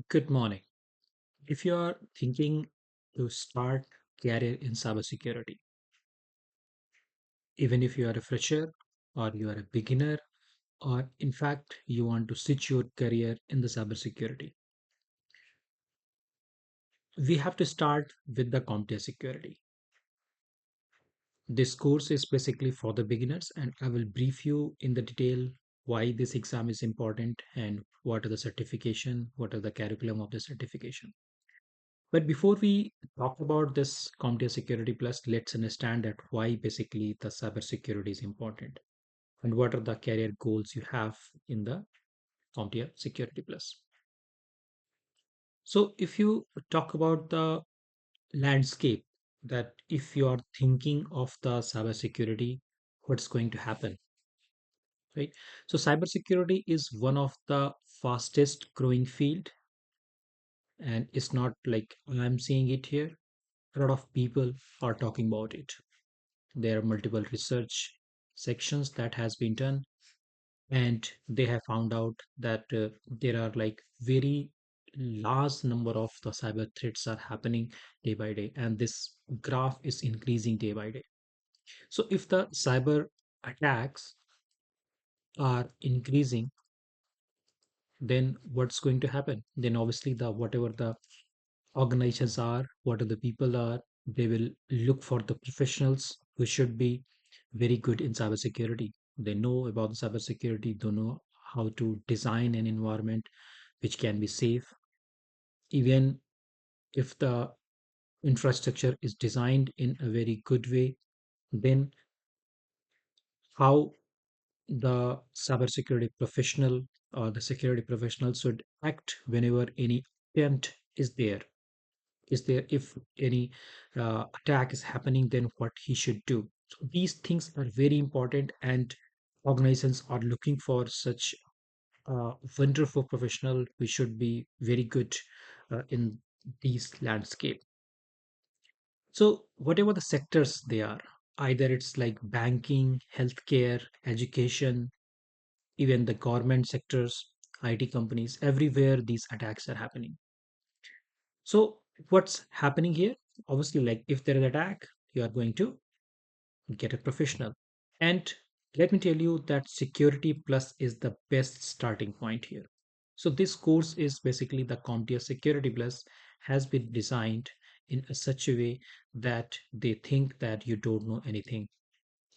Good morning. If you are thinking to start career in cybersecurity, even if you are a fresher or you are a beginner, or in fact you want to switch your career in the cybersecurity, we have to start with the CompTIA Security. This course is basically for the beginners, and I will brief you in the detail why this exam is important and what are the certification, what are the curriculum of the certification. But before we talk about this CompTIA Security Plus, let's understand that why basically the cybersecurity is important and what are the career goals you have in the CompTIA Security Plus. So if you talk about the landscape, that if you are thinking of the cybersecurity, what's going to happen, right? So cybersecurity is one of the fastest growing field, and it's not like I'm seeing it here. A lot of people are talking about it. There are multiple research sections that has been done, and they have found out that there are like very large number of the cyber threats are happening day by day, and this graph is increasing day by day. So if the cyber attacks are increasing, then what's going to happen? Then obviously the whatever the organizations are, what are the people are, they will look for the professionals who should be very good in cybersecurity. They know about the cybersecurity, they know how to design an environment which can be safe. Even if the infrastructure is designed in a very good way, then how the cybersecurity professional or the security professional should act whenever any attempt is there, if any attack is happening, then what he should do. So these things are very important, and organizations are looking for such wonderful professional who should be very good in these landscape. So whatever the sectors they are, either it's like banking, healthcare, education, even the government sectors, IT companies, everywhere these attacks are happening. So what's happening here? Obviously, like if there is an attack, you are going to get a professional. And let me tell you that Security Plus is the best starting point here. So this course is basically the CompTIA Security Plus has been designed in a such a way that they think that you don't know anything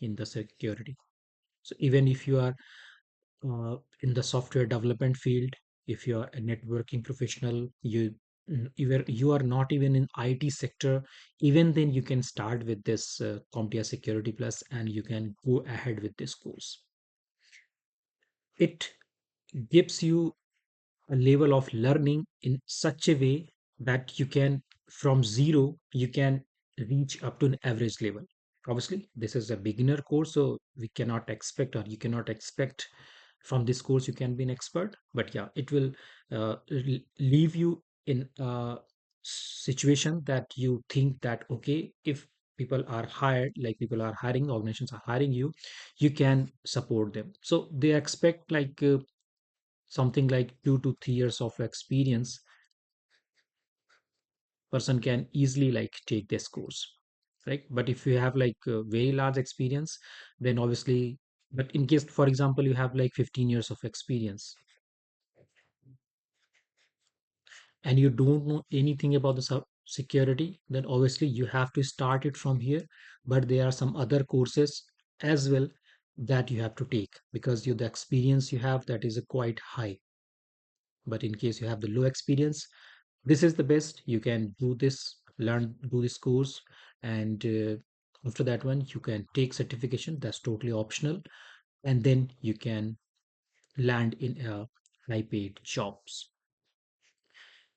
in the security. So even if you are in the software development field, if you are a networking professional, you are not even in IT sector, even then you can start with this CompTIA Security Plus and you can go ahead with this course. It gives you a level of learning in such a way that you can, from zero you can reach up to an average level. Obviously this is a beginner course, so we cannot expect, or you cannot expect from this course you can be an expert, but yeah, it will leave you in a situation that you think that okay, if people are hired, like people are hiring, organizations are hiring you, you can support them. So they expect like something like 2 to 3 years of experience person can easily like take this course, right? But if you have like a very large experience, then obviously, but in case for example you have like 15 years of experience and you don't know anything about the security, then obviously you have to start it from here. But there are some other courses as well that you have to take, because the experience you have, that is a quite high. But in case you have the low experience, this is the best you can do, this learn, do this course, and after that one you can take certification, that's totally optional, and then you can land in a high paid jobs.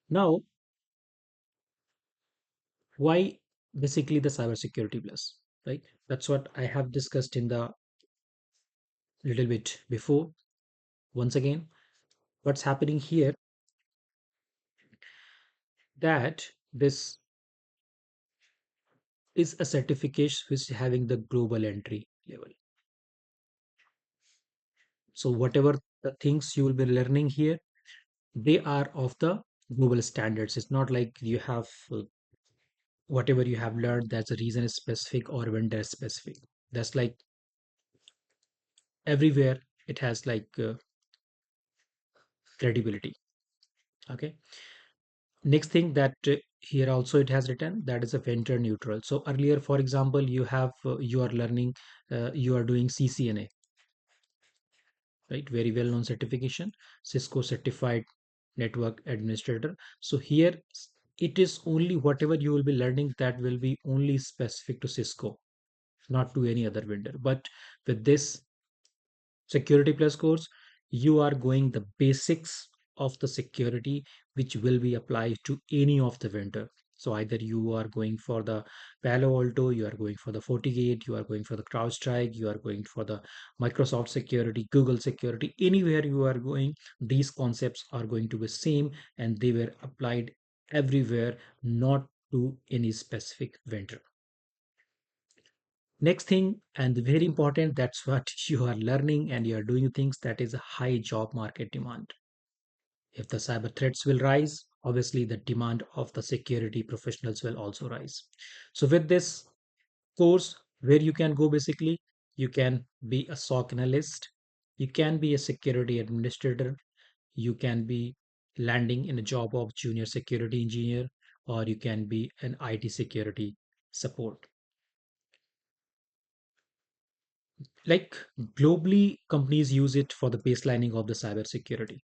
Now, why basically the cybersecurity plus, right? That's what I have discussed in the little bit before. Once again, what's happening here, that this is a certification which is having the global entry level. So whatever the things you will be learning here, they are of the global standards. It's not like you have whatever you have learned, that's a reason specific or vendor specific. That's like everywhere it has like credibility. Okay. Next thing that here also it has written, that is a vendor neutral. So earlier, for example, you have you are learning, you are doing CCNA, right? Very well known certification, Cisco Certified Network Administrator. So here it is only whatever you will be learning that will be only specific to Cisco, not to any other vendor. But with this Security Plus course, you are going the basics of the security which will be applied to any of the vendor. So either you are going for the Palo Alto, you are going for the FortiGate, you are going for the CrowdStrike, you are going for the Microsoft security, Google security, anywhere you are going, these concepts are going to be same and they were applied everywhere, not to any specific vendor. Next thing, and very important, that's what you are learning and you are doing things, that is a high job market demand. If the cyber threats will rise, obviously the demand of the security professionals will also rise. So with this course, where you can go, basically, you can be a SOC analyst, you can be a security administrator, you can be landing in a job of junior security engineer, or you can be an IT security support. Like globally, companies use it for the baselining of the cybersecurity.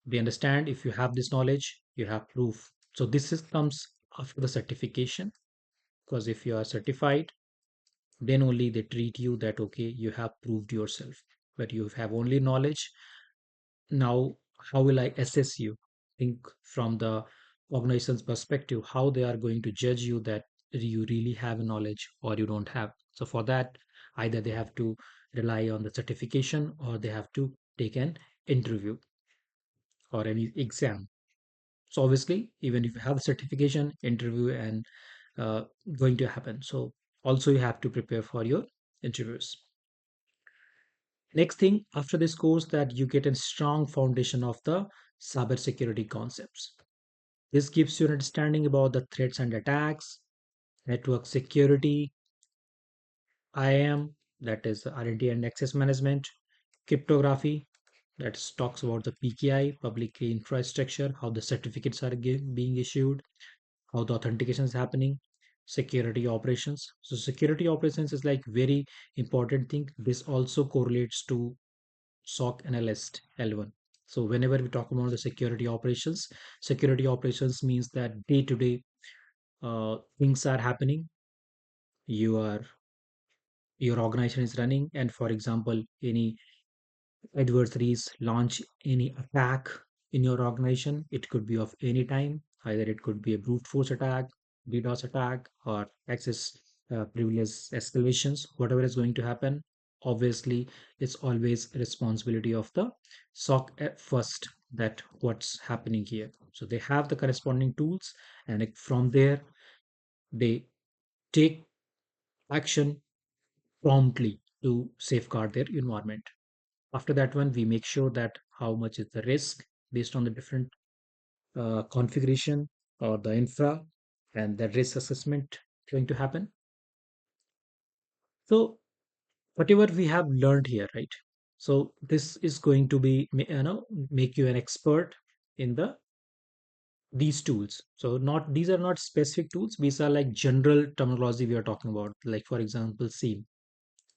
They understand if you have this knowledge, you have proof. So this is, comes after the certification, because if you are certified, then only they treat you that okay, you have proved yourself. But you have only knowledge. Now, how will I assess you? Think from the organization's perspective, how they are going to judge you that you really have knowledge or you don't have. So for that, either they have to rely on the certification or they have to take an interview or any exam. So obviously, even if you have the certification, interview and uh, going to happen. So also you have to prepare for your interviews. Next thing after this course, that you get a strong foundation of the cybersecurity concepts. This gives you an understanding about the threats and attacks, network security, IAM, that is identity and access management, cryptography, that talks about the PKI, public key infrastructure, how the certificates are being issued, how the authentication is happening, security operations. So security operations is like very important thing. This also correlates to SOC Analyst L1. So whenever we talk about the security operations means that day to day things are happening. Your organization is running, and for example, any adversaries launch any attack in your organization. It could be of any time. Either it could be a brute force attack, DDoS attack, or access privilege escalations. Whatever is going to happen, obviously, it's always responsibility of the SOC at first, that what's happening here. So they have the corresponding tools, and from there they take action promptly to safeguard their environment. After that one, we make sure that how much is the risk based on the different configuration or the infra, and the risk assessment going to happen. So whatever we have learned here, right? So this is going to be make you an expert in the these tools. So not, these are not specific tools, these are like general terminology we are talking about. Like for example, SIEM,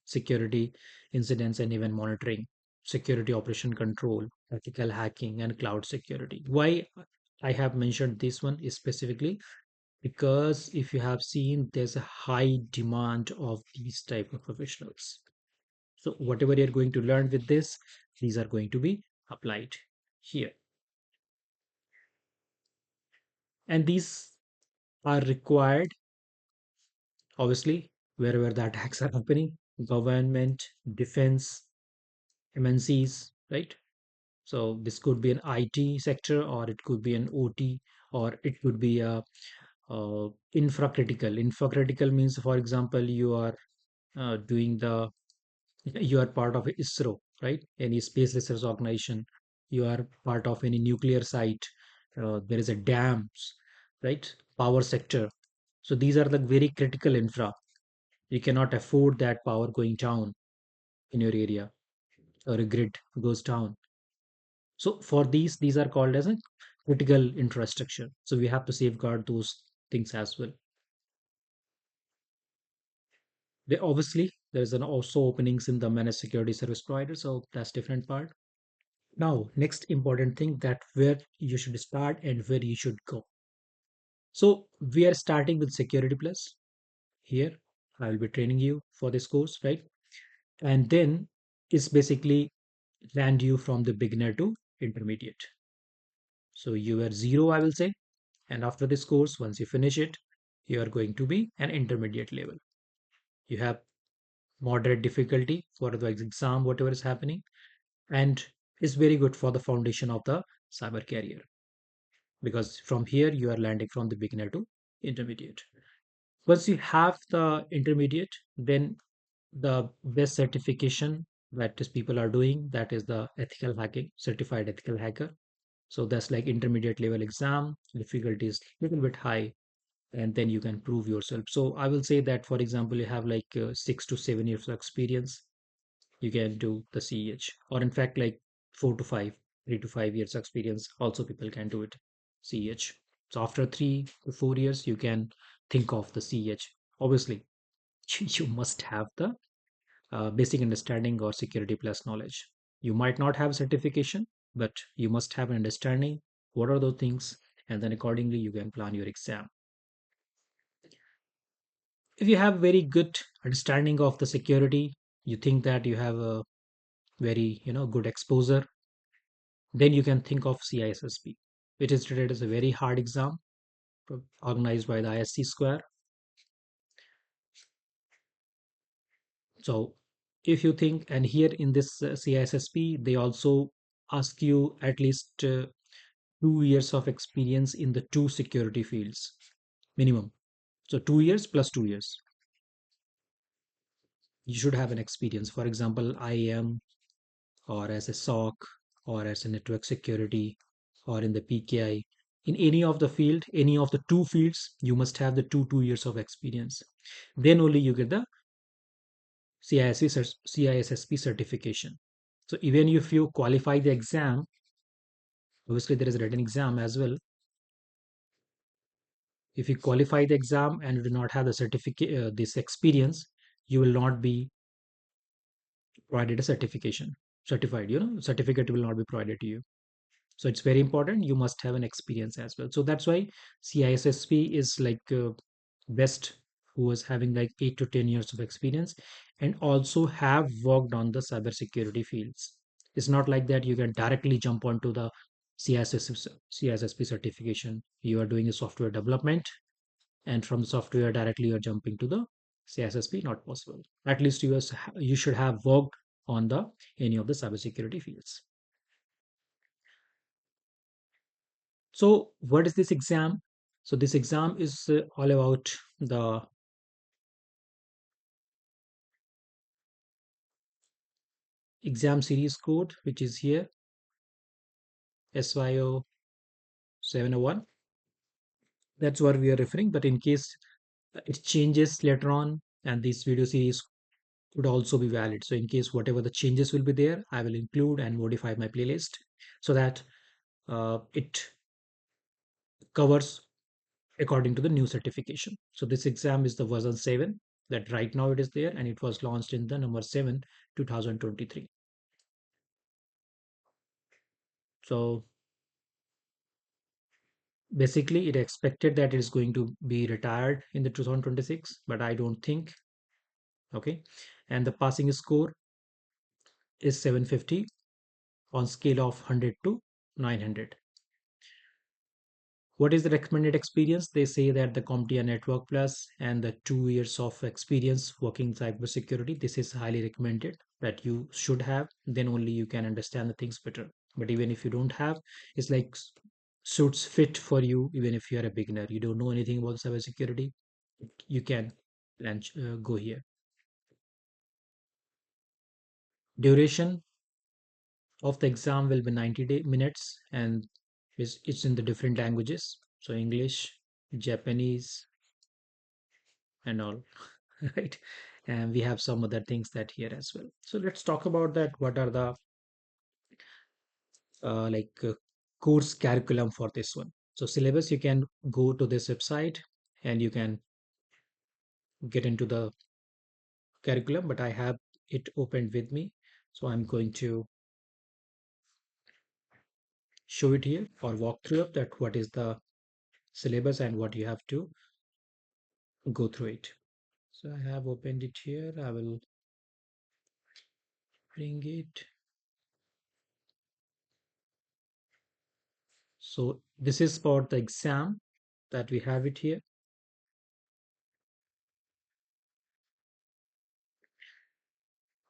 security incidents and event monitoring, security operation control, ethical hacking, and cloud security. Why I have mentioned this one is specifically because if you have seen, there's a high demand of these type of professionals. So whatever you're going to learn with this, these are going to be applied here. And these are required, obviously, wherever the attacks are happening, government, defense, MNCs, right? So this could be an IT sector, or it could be an OT, or it could be a infracritical. Infracritical means, for example, you are doing the, you are part of ISRO, right? Any space research organization. You are part of any nuclear site. there is a dams, right? Power sector. So these are the very critical infra. You cannot afford that power going down in your area, or a grid goes down. So for these are called as a critical infrastructure. So we have to safeguard those things as well. Obviously there's an also openings in the managed security service provider, so that's different part. Now next important thing, that where you should start and where you should go. So we are starting with security plus. Here I will be training you for this course, right? And then it's basically land you from the beginner to intermediate. So you are zero, I will say, and after this course, once you finish it, you are going to be an intermediate level. You have moderate difficulty for the exam, whatever is happening, and it's very good for the foundation of the cyber career, because from here you are landing from the beginner to intermediate. Once you have the intermediate, then the best certification that is people are doing, that is the ethical hacking, certified ethical hacker. So that's like intermediate level exam, difficulty is little bit high, and then you can prove yourself. So I will say that, for example, you have like 6 to 7 years of experience, you can do the CEH, or in fact like 4 to 5, 3 to 5 years experience also people can do it, CEH. So after 3 to 4 years you can think of the CEH. Obviously you must have the basic understanding or security plus knowledge. You might not have certification, but you must have an understanding what are those things, and then accordingly you can plan your exam. If you have very good understanding of the security, you think that you have a very good exposure, then you can think of CISSP, which is treated as a very hard exam organized by the ISC square. So if you think, and here in this CISSP they also ask you at least 2 years of experience in the two security fields minimum. So 2 years plus 2 years you should have an experience, for example IAM, or as a SOC, or as a network security, or in the PKI. In any of the field, any of the two fields, you must have the 2 years of experience. Then only you get the CISSP certification. So even if you qualify the exam, obviously there is a written exam as well. If you qualify the exam and you do not have the certificate, this experience, you will not be provided a certified, certificate will not be provided to you. So it's very important, you must have an experience as well. So that's why CISSP is like best, who is having like 8 to 10 years of experience and also have worked on the cybersecurity fields. It's not like that you can directly jump onto the CISSP certification. You are doing a software development, and from the software directly you're jumping to the CISSP, not possible. At least you should have worked on the any of the cybersecurity fields. So what is this exam? So this exam is all about the exam series code, which is here SYO 701. That's what we are referring. But in case it changes later on, and this video series could also be valid. So in case whatever the changes will be there, I will include and modify my playlist so that it covers according to the new certification. So this exam is the version 7, that right now it is there, and it was launched in the number 7 2023. So basically it expected that it is going to be retired in the 2026, but I don't think. Okay, and the passing score is 750 on scale of 100 to 900. What is the recommended experience? They say that the CompTIA Network Plus and the 2 years of experience working cybersecurity, this is highly recommended that you should have. Then only you can understand the things better. But even if you don't have, it's like suits fit for you. Even if you are a beginner, you don't know anything about cybersecurity, you can go here. Duration of the exam will be 90 minutes, and It's in the different languages. So English, Japanese, and all, right? And we have some other things that here as well. So let's talk about that. What are the like course curriculum for this one? So syllabus, you can go to this website and you can get into the curriculum, but I have it opened with me. So I'm going to show it here or walk through it that what is the syllabus and what you have to go through it. So I have opened it here. I will bring it. So this is for the exam that we have it here.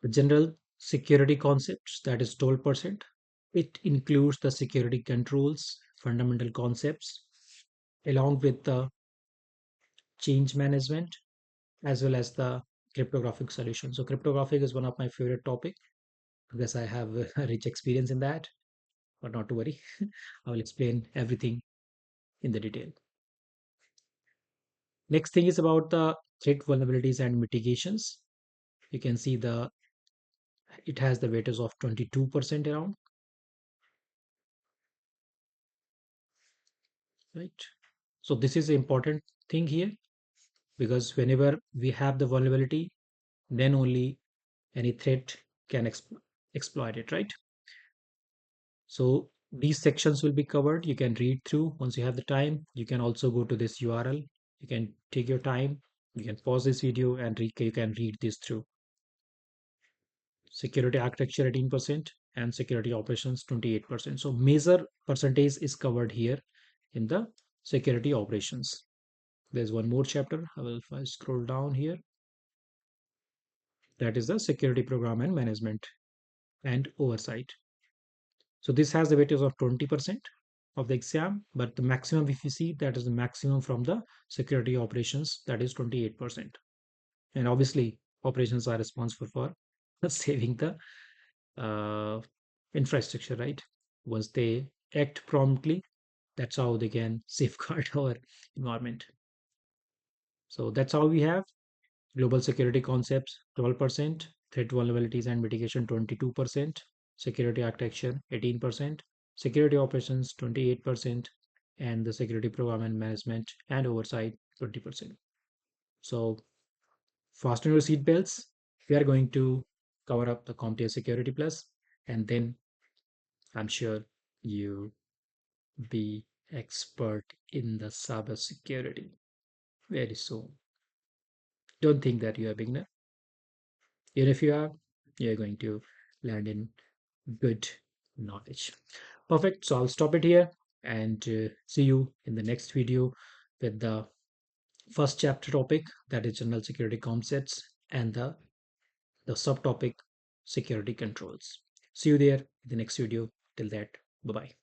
The general security concepts, that is 12%. It includes the security controls, fundamental concepts, along with the change management, as well as the cryptographic solution. So cryptographic is one of my favorite topic because I have a rich experience in that, but not to worry. I will explain everything in the detail. Next thing is about the threat vulnerabilities and mitigations. You can see it has the weightage of 22% around, right? So this is the important thing here because whenever we have the vulnerability, then only any threat can exploit it, right? So these sections will be covered. You can read through once you have the time. You can also go to this URL. You can take your time. You can pause this video and you can read this through. Security architecture 18% and security operations 28%. So major percentage is covered here in the security operations. There's one more chapter. If I scroll down here, that is the security program and management and oversight. So this has the weightage of 20% of the exam, but the maximum, if you see, that is the maximum from the security operations, that is 28%. And obviously, operations are responsible for saving the uh, infrastructure, right? Once they act promptly, that's how they can safeguard our environment. So that's how we have global security concepts 12%, threat vulnerabilities and mitigation 22%, security architecture 18%, security operations 28%, and the security program and management and oversight 20%. So fasten your seat belts. We are going to cover up the CompTIA Security Plus, and then I'm sure you be expert in the cybersecurity very soon. Don't think that you're a beginner. Even if you are, you're going to land in good knowledge. Perfect. So I'll stop it here and see you in the next video with the first chapter topic, that is general security concepts, and the subtopic security controls. See you there in the next video. Till that, bye bye.